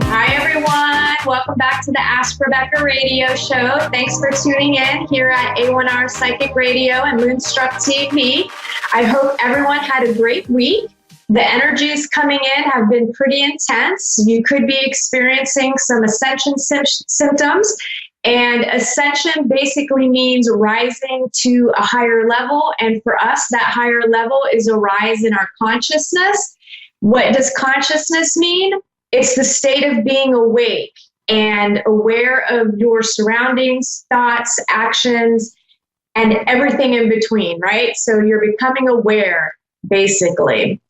Hi, everyone. Welcome back to the Ask Rebecca radio show. Thanks for tuning in here at A1R Psychic Radio and Moonstruck TV. I hope everyone had a great week. The energies coming in have been pretty intense. You could be experiencing some ascension symptoms. And ascension basically means rising to a higher level. And for us, that higher level is a rise in our consciousness. What does consciousness mean? It's the state of being awake and aware of your surroundings, thoughts, actions, and everything in between, right? So you're becoming aware, basically.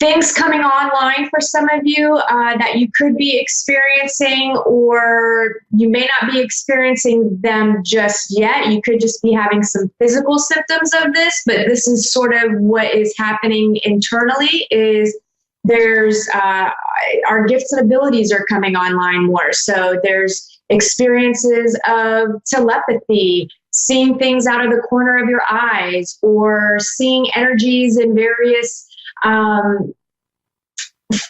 Things coming online for some of you that you could be experiencing, or you may not be experiencing them just yet. You could just be having some physical symptoms of this, but this is sort of what is happening internally is there's our gifts and abilities are coming online more. So there's experiences of telepathy, seeing things out of the corner of your eyes, or seeing energies in various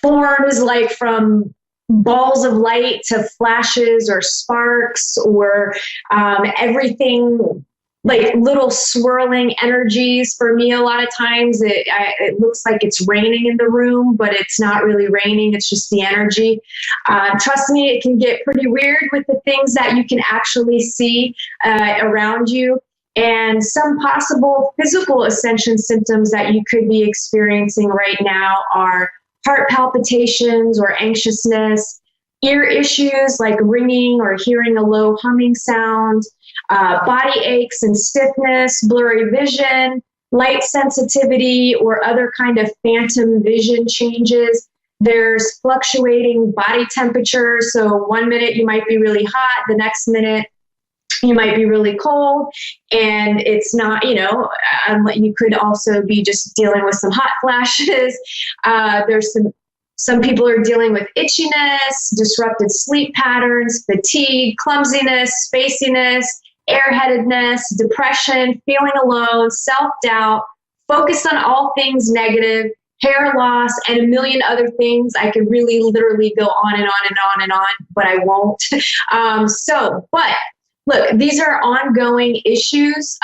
forms, like from balls of light to flashes or sparks, or everything like little swirling energies. For me, a lot of times it looks like it's raining in the room, but it's not really raining. It's just the energy. Trust me, it can get pretty weird with the things that you can actually see around you. And some possible physical ascension symptoms that you could be experiencing right now are heart palpitations or anxiousness, ear issues like ringing or hearing a low humming sound, body aches and stiffness, blurry vision, light sensitivity, or other kind of phantom vision changes. There's fluctuating body temperature. So 1 minute you might be really hot, the next minute you might be really cold, and it's not, you could also be just dealing with some hot flashes. There's some people are dealing with itchiness, disrupted sleep patterns, fatigue, clumsiness, spaciness, airheadedness, depression, feeling alone, self-doubt, focus on all things negative, hair loss, and a million other things. I could really literally go on and on and on and on, but I won't. But look, these are ongoing issues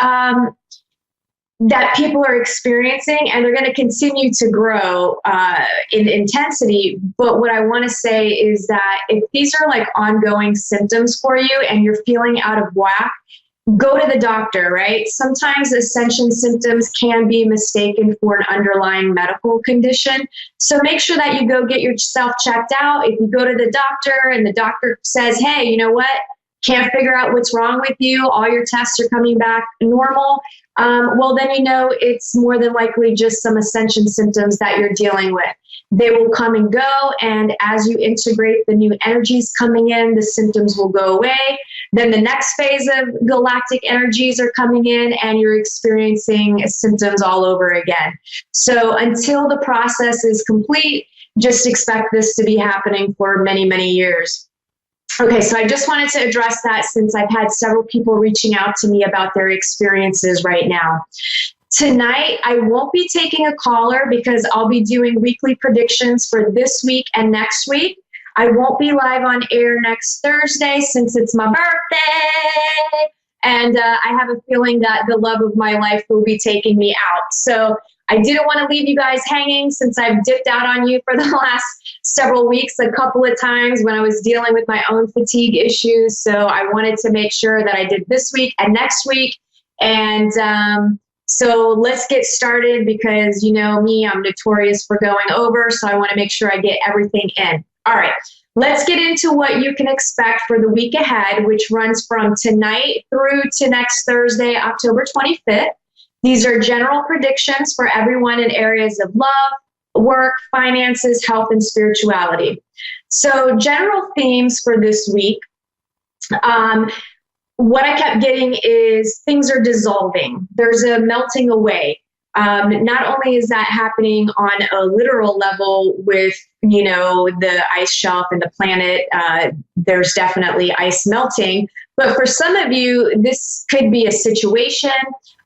that people are experiencing, and they're going to continue to grow in intensity. But what I want to say is that if these are like ongoing symptoms for you and you're feeling out of whack, go to the doctor, right? Sometimes ascension symptoms can be mistaken for an underlying medical condition. So make sure that you go get yourself checked out. If you go to the doctor and the doctor says, hey, you know what? Can't figure out what's wrong with you, all your tests are coming back normal, well, then it's more than likely just some ascension symptoms that you're dealing with. They will come and go, and as you integrate the new energies coming in, the symptoms will go away. Then the next phase of galactic energies are coming in, and you're experiencing symptoms all over again. So until the process is complete, just expect this to be happening for many, many years. Okay, so I just wanted to address that since I've had several people reaching out to me about their experiences right now. Tonight, I won't be taking a caller because I'll be doing weekly predictions for this week and next week. I won't be live on air next Thursday since it's my birthday. And I have a feeling that the love of my life will be taking me out. So I didn't want to leave you guys hanging since I've dipped out on you for the last several weeks, a couple of times when I was dealing with my own fatigue issues. So I wanted to make sure that I did this week and next week. And so let's get started because you know me, I'm notorious for going over. So I want to make sure I get everything in. All right, let's get into what you can expect for the week ahead, which runs from tonight through to next Thursday, October 25th. These are general predictions for everyone in areas of love, work, finances, health, and spirituality. So general themes for this week. What I kept getting is things are dissolving. There's a melting away. Not only is that happening on a literal level with, the ice shelf and the planet, there's definitely ice melting. But for some of you, this could be a situation,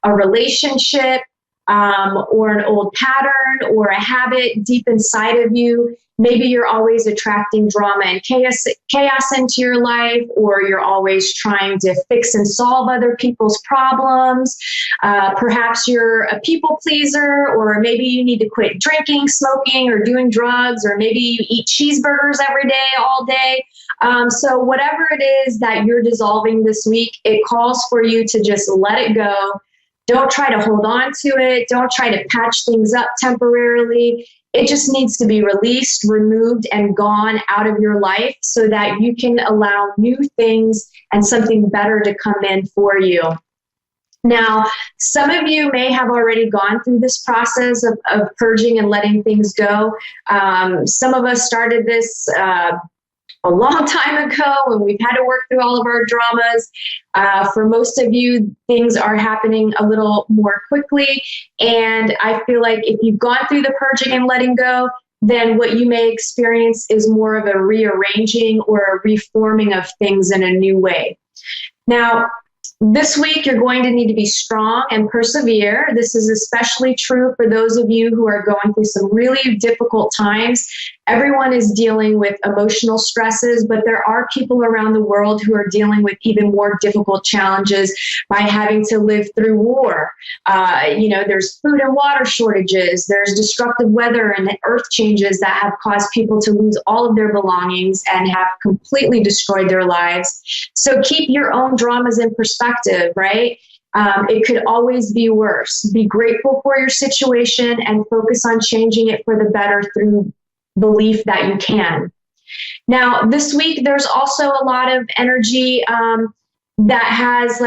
a relationship, or an old pattern or a habit deep inside of you. Maybe you're always attracting drama and chaos into your life, or you're always trying to fix and solve other people's problems. Perhaps you're a people pleaser, or maybe you need to quit drinking, smoking, or doing drugs, or maybe you eat cheeseburgers every day, all day. So whatever it is that you're dissolving this week, it calls for you to just let it go. Don't try to hold on to it. Don't try to patch things up temporarily. It just needs to be released, removed, and gone out of your life so that you can allow new things and something better to come in for you. Now, some of you may have already gone through this process of purging and letting things go. Some of us started this a long time ago, and we've had to work through all of our dramas. For most of you, things are happening a little more quickly. And I feel like if you've gone through the purging and letting go, then what you may experience is more of a rearranging or a reforming of things in a new way. Now, this week, you're going to need to be strong and persevere. This is especially true for those of you who are going through some really difficult times. Everyone is dealing with emotional stresses, but there are people around the world who are dealing with even more difficult challenges by having to live through war. There's food and water shortages. There's destructive weather and earth changes that have caused people to lose all of their belongings and have completely destroyed their lives. So keep your own dramas in perspective, right? It could always be worse. Be grateful for your situation and focus on changing it for the better through belief that you can. Now, this week, there's also a lot of energy that has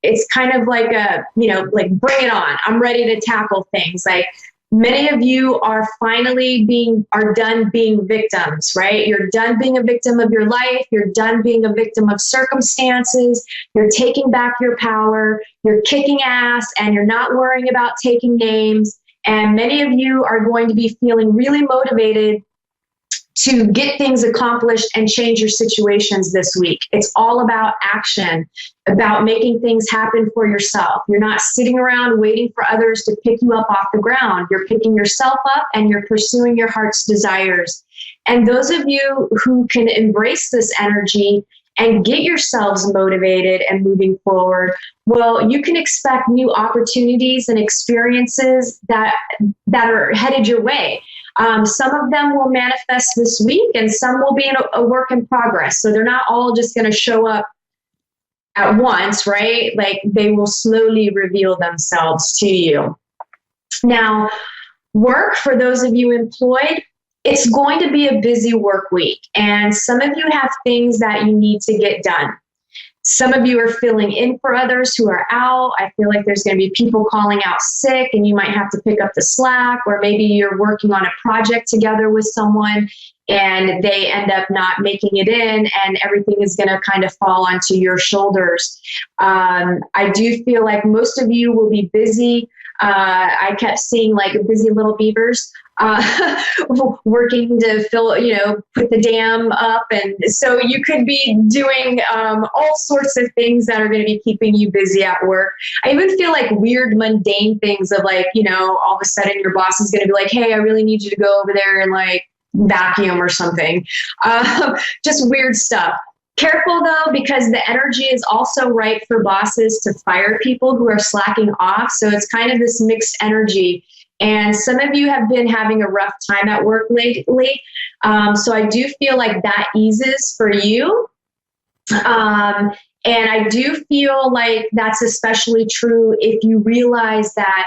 it's kind of like bring it on. I'm ready to tackle things. Like many of you are finally done being victims, right? You're done being a victim of your life. You're done being a victim of circumstances. You're taking back your power. You're kicking ass, and you're not worrying about taking names. And many of you are going to be feeling really motivated to get things accomplished and change your situations this week. It's all about action, about making things happen for yourself. You're not sitting around waiting for others to pick you up off the ground. You're picking yourself up and you're pursuing your heart's desires. And those of you who can embrace this energy and get yourselves motivated and moving forward, well, you can expect new opportunities and experiences that are headed your way. Some of them will manifest this week, and some will be in a work in progress. So they're not all just going to show up at once, right? Like they will slowly reveal themselves to you. Now, work, for those of you employed, it's going to be a busy work week, and some of you have things that you need to get done. Some of you are filling in for others who are out. I feel like there's going to be people calling out sick, and you might have to pick up the slack, or maybe you're working on a project together with someone and they end up not making it in, and everything is going to kind of fall onto your shoulders. I do feel like most of you will be busy. I kept seeing like busy little beavers working to put the dam up. And so you could be doing all sorts of things that are going to be keeping you busy at work. I even feel like weird, mundane things of all of a sudden your boss is going to be like, hey, I really need you to go over there and vacuum or something. Just weird stuff. Careful though, because the energy is also right for bosses to fire people who are slacking off. So it's kind of this mixed energy. And some of you have been having a rough time at work lately. So I do feel like that eases for you. And I do feel like that's especially true if you realize that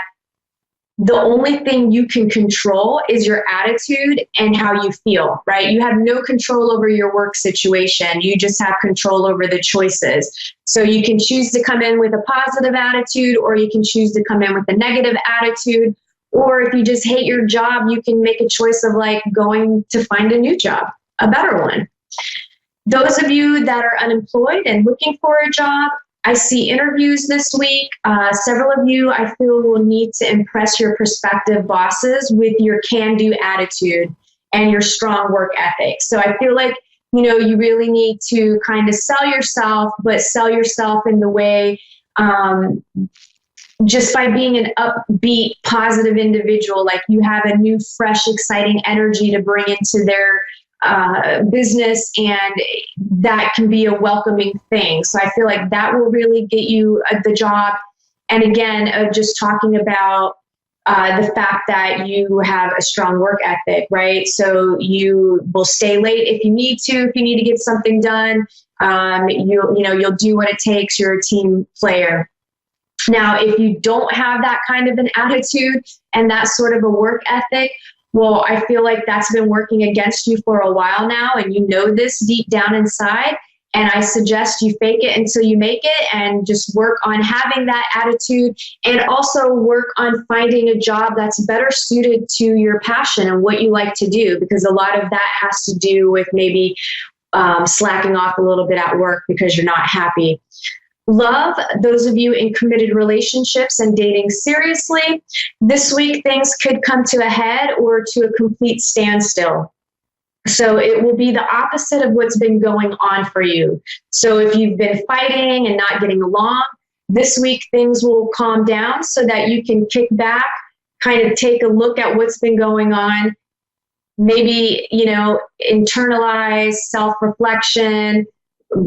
the only thing you can control is your attitude and how you feel, right? You have no control over your work situation. You just have control over the choices. So you can choose to come in with a positive attitude, or you can choose to come in with a negative attitude. Or if you just hate your job, you can make a choice of going to find a new job, a better one. Those of you that are unemployed and looking for a job, I see interviews this week. Several of you, I feel, will need to impress your prospective bosses with your can-do attitude and your strong work ethic. So I feel like, you really need to kind of sell yourself, but sell yourself in the way just by being an upbeat, positive individual, like you have a new, fresh, exciting energy to bring into their business, and that can be a welcoming thing. So I feel like that will really get you the job. And again, just talking about the fact that you have a strong work ethic, right? So you will stay late if you need to. If you need to get something done, you'll do what it takes. You're a team player. Now, if you don't have that kind of an attitude and that sort of a work ethic, well, I feel like that's been working against you for a while now, and you know this deep down inside. And I suggest you fake it until you make it, and just work on having that attitude, and also work on finding a job that's better suited to your passion and what you like to do, because a lot of that has to do with maybe slacking off a little bit at work because you're not happy. Love, those of you in committed relationships and dating seriously, this week things could come to a head or to a complete standstill. So it will be the opposite of what's been going on for you. So if you've been fighting and not getting along, this week things will calm down so that you can kick back, kind of take a look at what's been going on, maybe, internalize self-reflection,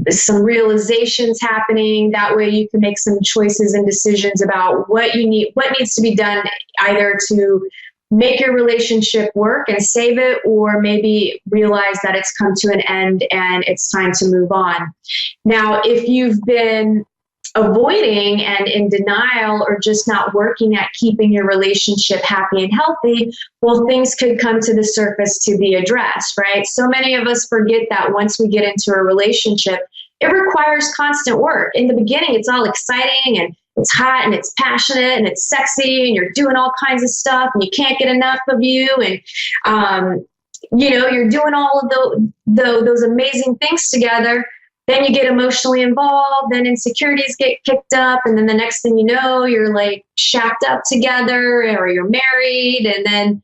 some realizations happening. That way you can make some choices and decisions about what needs to be done, either to make your relationship work and save it, or maybe realize that it's come to an end and it's time to move on. Now, if you've been avoiding and in denial, or just not working at keeping your relationship happy and healthy, well, things could come to the surface to be addressed, right? So many of us forget that once we get into a relationship, it requires constant work. In the beginning, it's all exciting and it's hot and it's passionate and it's sexy and you're doing all kinds of stuff and you can't get enough of you. And, you're doing all of those amazing things together. Then you get emotionally involved, then insecurities get kicked up, and then the next thing you know, you're like shacked up together, or you're married, and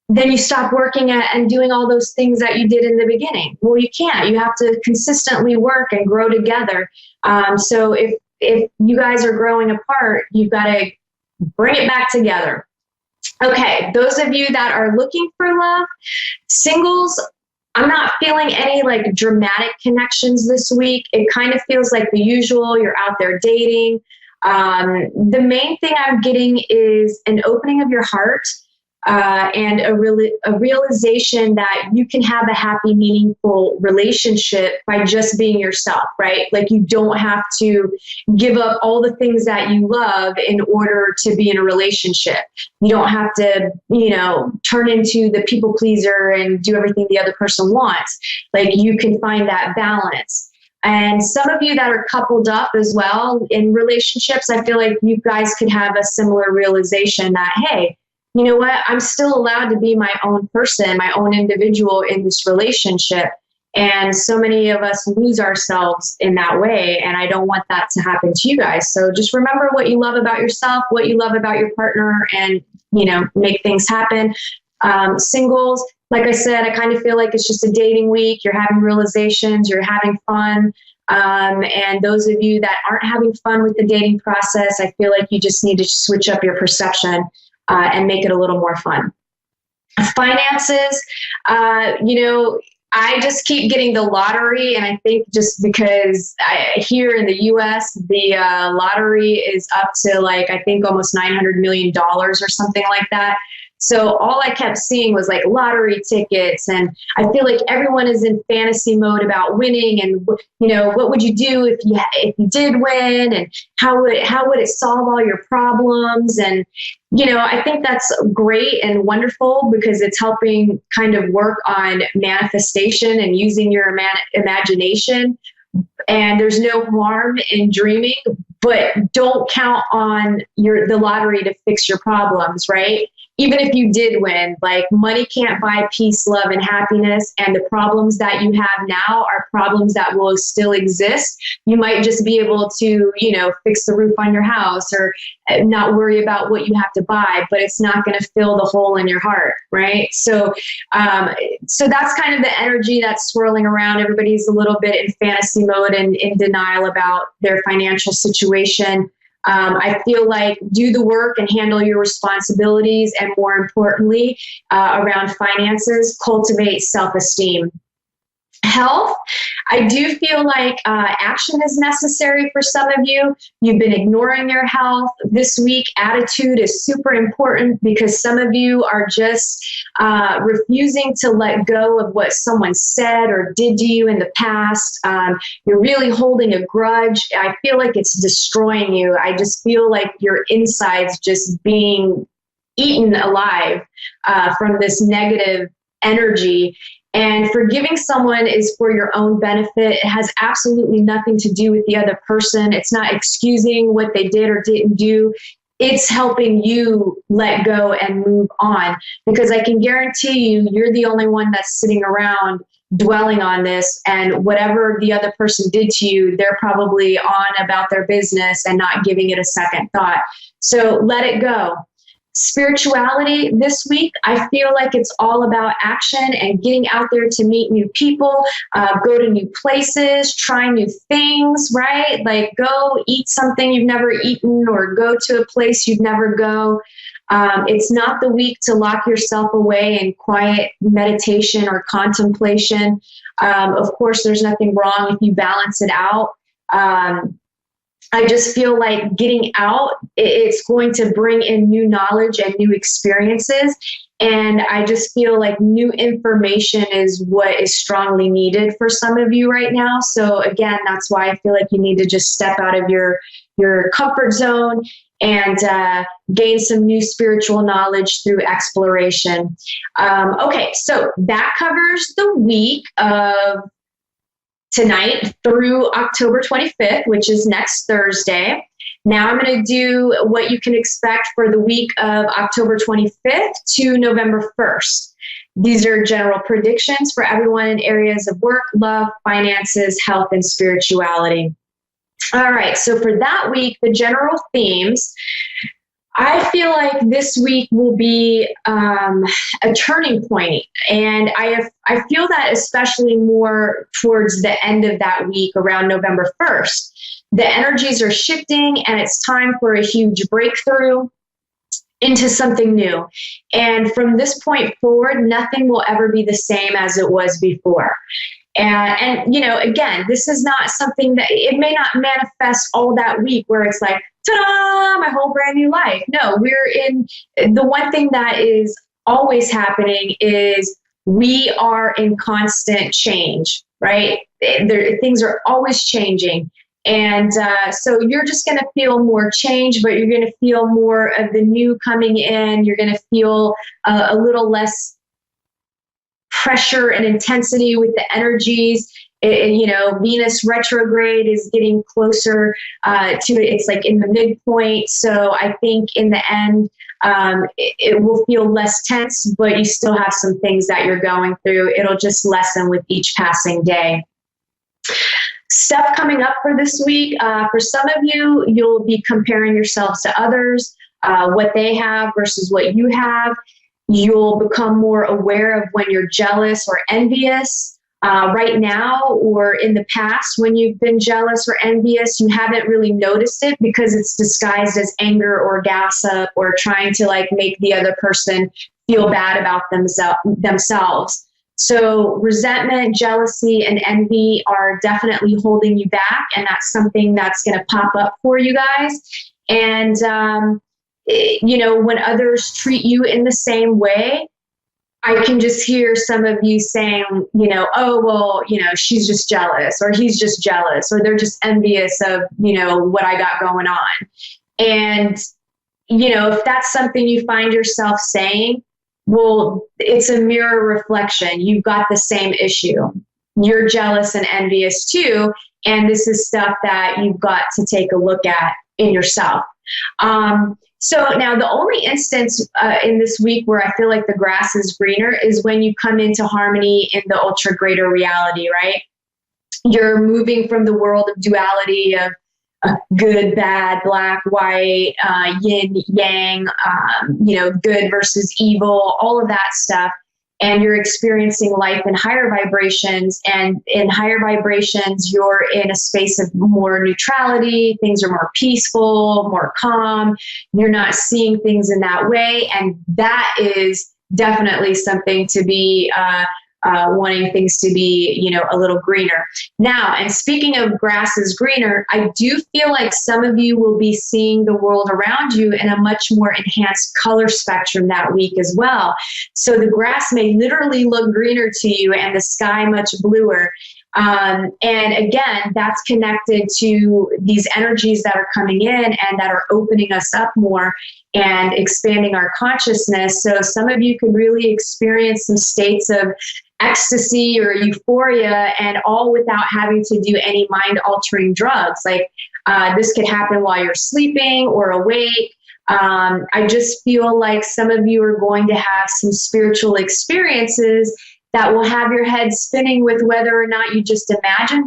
then you stop working at and doing all those things that you did in the beginning. Well, you can't. You have to consistently work and grow together. So if you guys are growing apart, you've got to bring it back together. Okay, those of you that are looking for love, singles, I'm not feeling any like dramatic connections this week. It kind of feels like the usual. You're out there dating. The main thing I'm getting is an opening of your heart, and a realization that you can have a happy, meaningful relationship by just being yourself, right? Like you don't have to give up all the things that you love in order to be in a relationship. You don't have to, turn into the people pleaser and do everything the other person wants. Like you can find that balance. And some of you that are coupled up as well in relationships, I feel like you guys could have a similar realization that, hey, you know what? I'm still allowed to be my own person, my own individual in this relationship. And so many of us lose ourselves in that way. And I don't want that to happen to you guys. So just remember what you love about yourself, what you love about your partner, and, make things happen. Singles, like I said, I kind of feel like it's just a dating week. You're having realizations, you're having fun. And those of you that aren't having fun with the dating process, I feel like you just need to switch up your perception and make it a little more fun. Finances, I just keep getting the lottery, and I think just because here in the U.S., the lottery is up to I think almost $900 million or something like that. So all I kept seeing was lottery tickets, and I feel like everyone is in fantasy mode about winning, and what would you do if you did win, and how would it solve all your problems? And I think that's great and wonderful because it's helping kind of work on manifestation and using your imagination. And there's no harm in dreaming, but don't count on the lottery to fix your problems, right? Even if you did win, money can't buy peace, love, and happiness. And the problems that you have now are problems that will still exist. You might just be able to, fix the roof on your house or not worry about what you have to buy, but it's not going to fill the hole in your heart, right? So that's kind of the energy that's swirling around. Everybody's a little bit in fantasy mode and in denial about their financial situation. I feel like do the work and handle your responsibilities, and more importantly, around finances, cultivate self-esteem. Health, I do feel like action is necessary for some of you. You've been ignoring your health. This week, attitude is super important because some of you are just refusing to let go of what someone said or did to you in the past. You're really holding a grudge. I feel like it's destroying you. I just feel like your insides just being eaten alive from this negative energy. And forgiving someone is for your own benefit. It has absolutely nothing to do with the other person. It's not excusing what they did or didn't do. It's helping you let go and move on. Because I can guarantee you, you're the only one that's sitting around dwelling on this. And whatever the other person did to you, they're probably on about their business and not giving it a second thought. So let it go. Spirituality this week, I feel like it's all about action and getting out there to meet new people, go to new places, try new things, right? Like go eat something you've never eaten or go to a place you'd never go. It's not the week to lock yourself away in quiet meditation or contemplation. Of course, there's nothing wrong if you balance it out. I just feel like getting out, it's going to bring in new knowledge and new experiences. And I just feel like new information is what is strongly needed for some of you right now. So again, that's why I feel like you need to just step out of your comfort zone and gain some new spiritual knowledge through exploration. Okay, so that covers the week of tonight through October 25th, which is next Thursday. Now I'm going to do what you can expect for the week of October 25th to November 1st. These are general predictions for everyone in areas of work, love, finances, health, and spirituality. All right, so for that week, the general themes, I feel like this week will be a turning point, and I feel that especially more towards the end of that week, around November 1st. The energies are shifting, and it's time for a huge breakthrough into something new. And from this point forward, nothing will ever be the same as it was before. And you know, again, this is not something that, it may not manifest all that week where it's like, ta-da, my whole brand new life. No, the one thing that is always happening is we are in constant change, right? Things are always changing. And so you're just going to feel more change, but you're going to feel more of the new coming in. You're going to feel a little less pressure and intensity with the energies. You know, Venus retrograde is getting closer to it. It's like in the midpoint. So I think in the end, it will feel less tense, but you still have some things that you're going through. It'll just lessen with each passing day. Stuff coming up for this week. For some of you, you'll be comparing yourselves to others, what they have versus what you have. You'll become more aware of when you're jealous or envious. Right now or in the past, when you've been jealous or envious, you haven't really noticed it because it's disguised as anger or gossip or trying to like make the other person feel bad about themselves. So resentment, jealousy, and envy are definitely holding you back, and that's something that's going to pop up for you guys. And you know, when others treat you in the same way, I can just hear some of you saying, you know, oh, well, you know, she's just jealous, or he's just jealous, or they're just envious of, you know, what I got going on. And, you know, if that's something you find yourself saying, well, it's a mirror reflection. You've got the same issue. You're jealous and envious too. And this is stuff that you've got to take a look at in yourself. So now the only instance in this week where I feel like the grass is greener is when you come into harmony in the ultra greater reality, right? You're moving from the world of duality of good, bad, black, white, yin, yang, you know, good versus evil, all of that stuff. and you're experiencing life in higher vibrations. And in higher vibrations, you're in a space of more neutrality. Things are more peaceful, more calm. You're not seeing things in that way. And that is definitely something to be wanting things to be, a little greener. Now, and speaking of grass is greener, I do feel like some of you will be seeing the world around you in a much more enhanced color spectrum that week as well. So the grass may literally look greener to you and the sky much bluer. And again, that's connected to these energies that are coming in and that are opening us up more and expanding our consciousness. So some of you could really experience some states of ecstasy or euphoria, and all without having to do any mind-altering drugs. Like this could happen while you're sleeping or awake. I just feel like some of you are going to have some spiritual experiences that will have your head spinning with whether or not you just imagined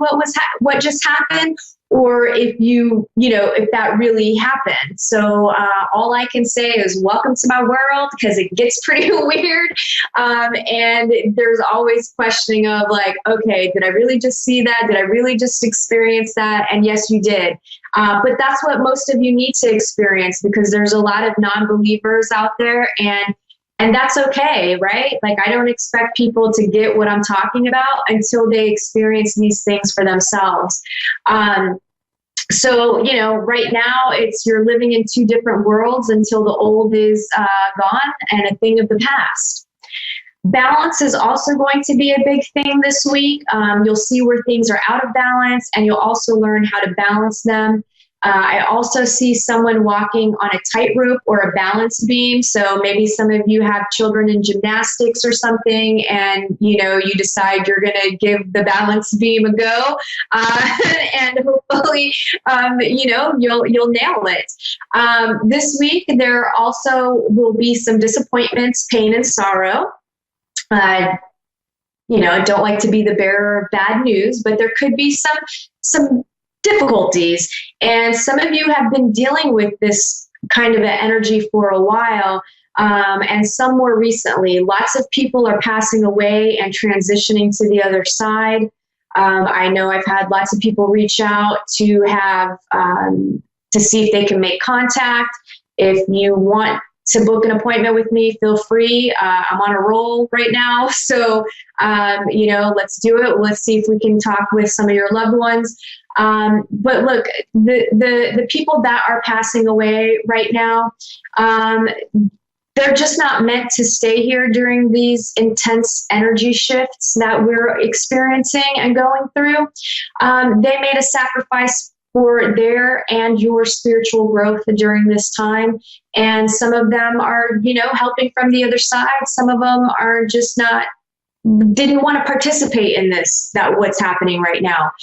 what just happened, or if if that really happened. So all I can say is welcome to my world, because it gets pretty weird. And there's always questioning of like, okay, did I really just see that? Did I really just experience that? And yes, you did. But that's what most of you need to experience, because there's a lot of non-believers out there, and that's okay, right? Like, I don't expect people to get what I'm talking about until they experience these things for themselves. So, right now you're living in two different worlds until the old is gone and a thing of the past. Balance is also going to be a big thing this week. You'll see where things are out of balance, and you'll also learn how to balance them. I also see someone walking on a tightrope or a balance beam. So maybe some of you have children in gymnastics or something, and you decide you're going to give the balance beam a go, and hopefully, you'll nail it. This week there also will be some disappointments, pain, and sorrow. I don't like to be the bearer of bad news, but there could be some difficulties. And some of you have been dealing with this kind of an energy for a while, and some more recently. Lots of people are passing away and transitioning to the other side. I know I've had lots of people reach out to have to see if they can make contact. If you want to book an appointment with me, feel free. I'm on a roll right now. So, let's do it. Let's see if we can talk with some of your loved ones. But look, the people that are passing away right now, they're just not meant to stay here during these intense energy shifts that we're experiencing and going through. They made a sacrifice for their and your spiritual growth during this time. And some of them are, helping from the other side. Some of them are just didn't want to participate in what's happening right now.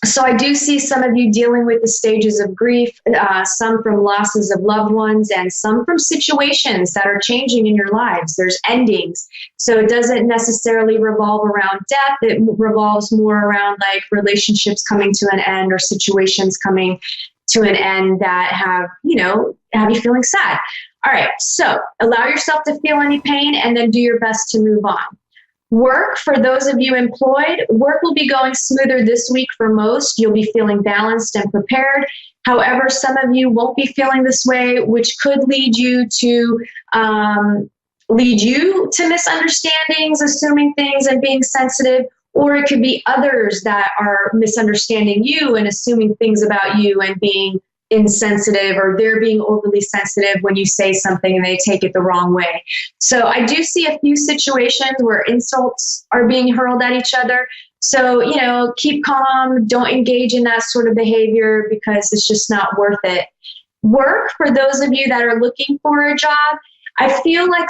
So I do see some of you dealing with the stages of grief, some from losses of loved ones, and some from situations that are changing in your lives. There's endings. So it doesn't necessarily revolve around death. It revolves more around like relationships coming to an end or situations coming to an end that have you feeling sad. All right. So allow yourself to feel any pain and then do your best to move on. Work, for those of you employed, work will be going smoother this week for most. You'll be feeling balanced and prepared. However, some of you won't be feeling this way, which could lead you to misunderstandings, assuming things, and being sensitive. Or it could be others that are misunderstanding you and assuming things about you and being insensitive, or they're being overly sensitive when you say something and they take it the wrong way. So I do see a few situations where insults are being hurled at each other. So, keep calm. Don't engage in that sort of behavior because it's just not worth it. Work, for those of you that are looking for a job, I feel like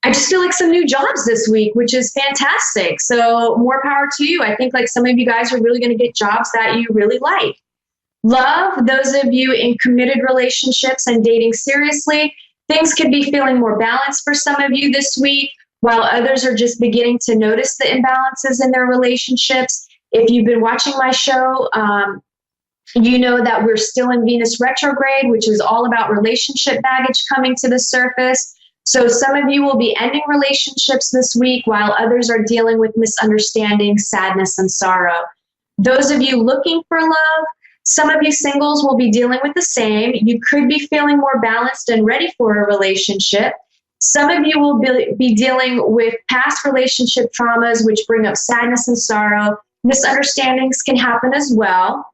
I just feel like some new jobs this week, which is fantastic. So more power to you. I think like some of you guys are really going to get jobs that you really like. Love, those of you in committed relationships and dating seriously, things could be feeling more balanced for some of you this week, while others are just beginning to notice the imbalances in their relationships. If you've been watching my show, you know that we're still in Venus retrograde, which is all about relationship baggage coming to the surface. So some of you will be ending relationships this week while others are dealing with misunderstanding, sadness, and sorrow. Those of you looking for love, some of you singles will be dealing with the same. You could be feeling more balanced and ready for a relationship. Some of you will be dealing with past relationship traumas, which bring up sadness and sorrow. Misunderstandings can happen as well.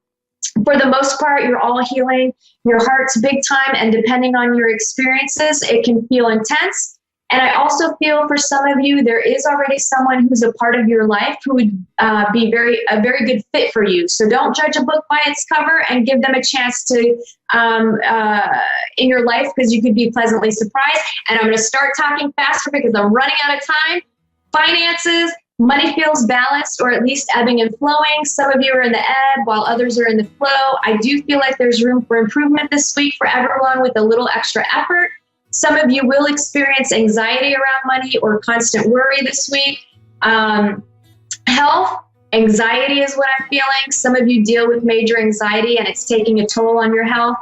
For the most part, you're all healing your hearts big time, and depending on your experiences, it can feel intense. And I also feel for some of you, there is already someone who's a part of your life who would be a very good fit for you. So don't judge a book by its cover, and give them a chance to in your life, because you could be pleasantly surprised. And I'm going to start talking faster because I'm running out of time. Finances. Money feels balanced, or at least ebbing and flowing. Some of you are in the ebb while others are in the flow. I do feel like there's room for improvement this week for everyone with a little extra effort. Some of you will experience anxiety around money or constant worry this week. Health, anxiety is what I'm feeling. Some of you deal with major anxiety and it's taking a toll on your health.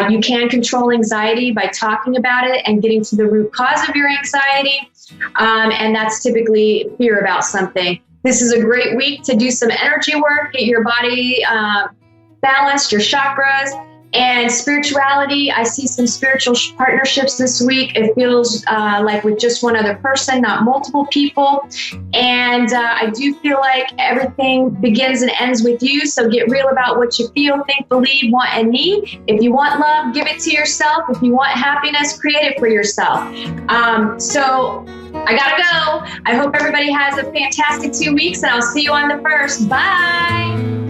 You can control anxiety by talking about it and getting to the root cause of your anxiety. And that's typically fear about something. This is a great week to do some energy work, get your body balanced, your chakras, and spirituality. I see some spiritual partnerships this week. It feels like with just one other person, not multiple people. And I do feel like everything begins and ends with you. So get real about what you feel, think, believe, want, and need. If you want love, give it to yourself. If you want happiness, create it for yourself. So I gotta go. I hope everybody has a fantastic 2 weeks, and I'll see you on the 1st. Bye.